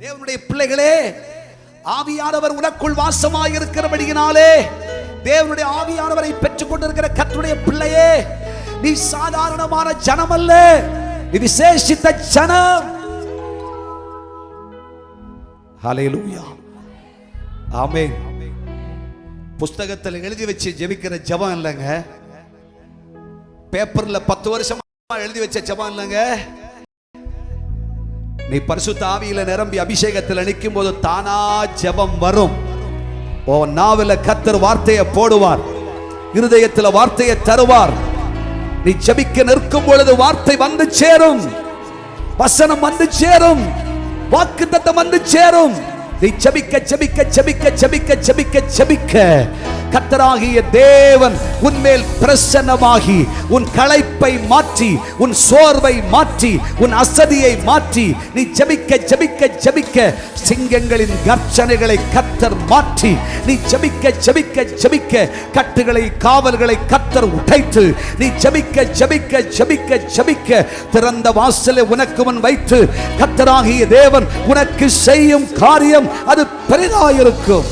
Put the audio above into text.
தேவனுடைய பிள்ளைகளே, ஆவியானவர் உனக்குள் வாசமாய் இருக்கிறபடியினாலே, தேவனுடைய ஆவியானவரை பெற்றுக் கொண்டிருக்கிற கர்த்தருடைய பிள்ளையே, நீ சாதாரணமான ஜனம் அல்ல, நீ விசேஷித்த ஜனம். ஹல்லேலூயா, ஆமென். புஸ்தகத்தில் எழுதி வச்சு ஜெபிக்கிற ஜெபம் இல்லைங்க, பேப்பர்ல 10 வருஷமா எழுதி வச்ச ஜெபம் இல்லைங்க. நீ பரிசுத்த ஆவியில நிரம்பி அபிஷேகத்தில் நிற்கும் போது தானா ஜெபம் வரும். ஓ, நாவில கர்த்தர் வார்த்தையை போடுவார், இருதயத்தில் வார்த்தையை தருவார். நீ ஜெபிக்க நிற்கும் பொழுது வார்த்தை வந்து சேரும், வசனம் வந்து சேரும், வாக்குத்தத்தம் வந்து சேரும். நீ ஜெபிக்க ஜெபிக்க ஜெபிக்க ஜெபிக்க ஜெபிக்க ஜெபிக்க கர்த்தராகிய தேவன் உன்மேல் பிரசன்னமாகி உன் களைப்பை மாற்றி, உன் சோர்வை மாற்றி, உன் அசதியை மாற்றி, நீ ஜெபிக்க ஜெபிக்க ஜெபிக்க சிங்கங்களின் கர்ஜனைகளை கர்த்தர் மாற்றி, நீ ஜெபிக்க ஜெபிக்க ஜெபிக்க கட்டுகளை காவல்களை கர்த்தர் உடைத்து, நீ ஜெபிக்க ஜெபிக்க ஜெபிக்க ஜெபிக்க திறந்த வாசலை உனக்கு முன் வைத்து கர்த்தராகிய தேவன் உனக்கு செய்யும் காரியம் அது பெரிதாயிருக்கும்.